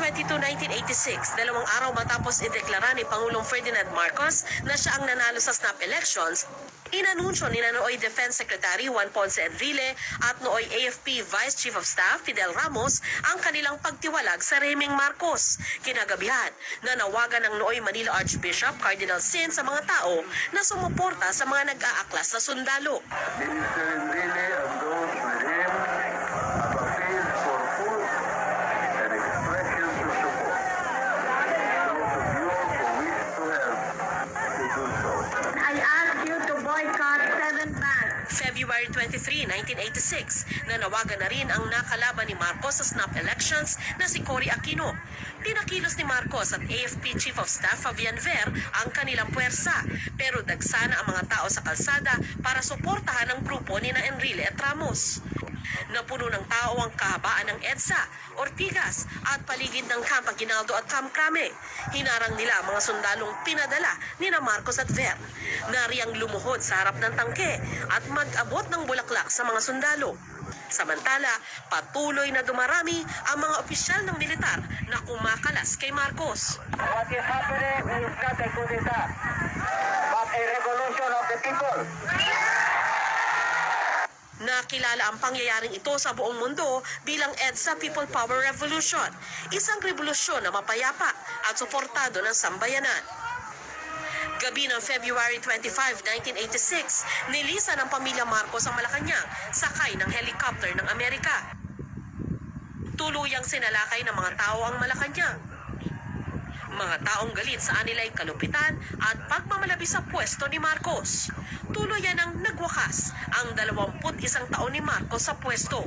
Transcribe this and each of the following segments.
22, 1986, 2 araw matapos ideklara ni Pangulong Ferdinand Marcos na siya ang nanalo sa snap elections, inanunsyo ni Nooy Defense Secretary Juan Ponce Enrile at Nooy AFP Vice Chief of Staff Fidel Ramos ang kanilang pagtiwalag sa rehimeng Marcos. Kinagabihan, nanawagan ng Nooy Manila Archbishop Cardinal Sin sa mga tao na sumuporta sa mga nag-aaklas na sundalo. Minister Enrile and those with him have appealed for full and expressions of support. Those of you who wish to help, to do so. I ask you to boycott 7 banks. February 23, 1986, nanawagan na rin ang nakalaban ni Marcos sa snap elections na si Cory Aquino. Pinakilos ni Marcos at AFP Chief of Staff Fabian Ver ang kanilang puwersa, pero dagsana ang mga tao sa kalsada para suportahan ang grupo ni na Enrile at Ramos. Napuno ng tao ang kahabaan ng EDSA, Ortigas at paligid ng Camp Aguinaldo at Camp Crame. Hinarang nila ang mga sundalong pinadala ni na Marcos at Ver. Nariyang lumuhod sa harap ng tangke at mag-abot ng bulaklak sa mga sundalo. Samantala, patuloy na dumarami ang mga opisyal ng militar na kumakalas kay Marcos. What is happening is not a coup d'etat, but a revolution of the people. Nakilala ang pangyayaring ito sa buong mundo bilang EDSA People Power Revolution, isang revolusyon na mapayapa at suportado ng sambayanan. Gabi ng February 25, 1986, nilisan ng pamilya Marcos ang Malacanang sakay ng helicopter ng Amerika. Tuluyang sinalakay ng mga tao ang Malacanang. Mga taong galit sa anilay kalupitan at pagmamalabi sa pwesto ni Marcos. Tuluyan ang nagwakas ang 21 taon ni Marcos sa pwesto.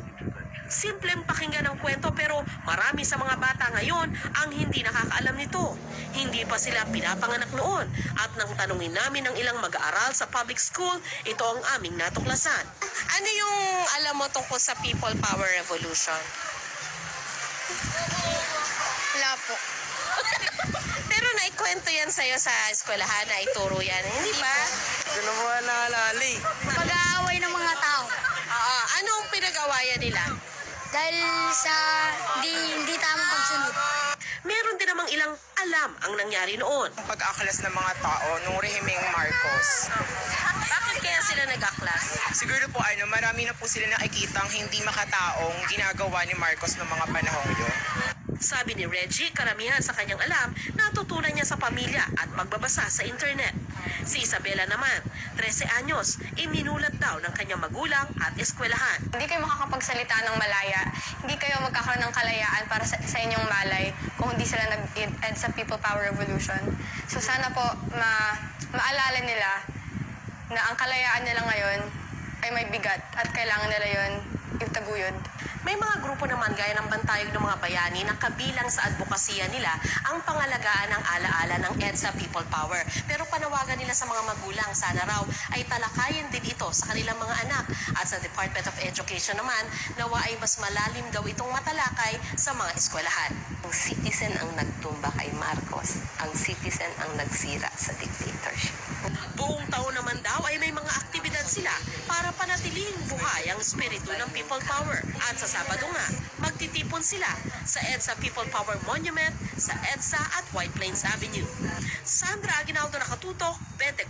Simpleng pakinggan ang kwento pero marami sa mga bata ngayon ang hindi nakakaalam nito. Hindi pa sila pinapanganak noon at nang tanungin namin ng ilang mag-aaral sa public school, ito ang aming natuklasan. Ano yung alam mo tungkol sa People Power Revolution? Wala po. Pero naikwento yan sa'yo sa eskwelahan, na ituro yan, hindi ba? Sino mo naalali? Pag-aaway ng mga tao. Oo, anong pinag-awayan nila? Dahil sa hindi tamang pagsunod. Meron din namang ilang alam ang nangyari noon. Pag-aklas ng mga tao nung rehimeng Marcos. Bakit kaya sila nag-aklas? Siguro po marami na po sila nakikitang hindi makataong ginagawa ni Marcos noong mga panahong yun. Sabi ni Reggie, karamihan sa kanyang alam natutunan niya sa pamilya at pagbabasa sa internet. Si Isabela naman, 13 anyos, iminulat daw ng kanyang magulang at eskwelahan. Hindi kayo makakapagsalita ng malaya, hindi kayo magkakaroon ng kalayaan para sa inyong malay kung hindi sila nag-ed sa People Power Revolution. So sana po maalala nila na ang kalayaan nila ngayon ay may bigat at kailangan nila yon itaguyod. May mga grupo naman gaya ng Bantayog ng mga Bayani na kabilang sa advokasya nila ang pangalagaan ng alaala ng EDSA People Power. Pero panawagan nila sa mga magulang, sana raw ay talakayin din ito sa kanilang mga anak. At sa Department of Education naman, nawa ay mas malalim daw itong matalakay sa mga eskwelahan. Ang citizen ang nagtumba kay Marcos. Ang citizen ang nagsira sa dictatorship. Buong taon naman daw ay may mga aktibidad sila para panatiling buhay ang espiritu ng People Power. At sa Sabado nga, magtitipon sila sa EDSA People Power Monument sa EDSA at White Plains Avenue. Sandra Aguinaldo, nakatutok, 24.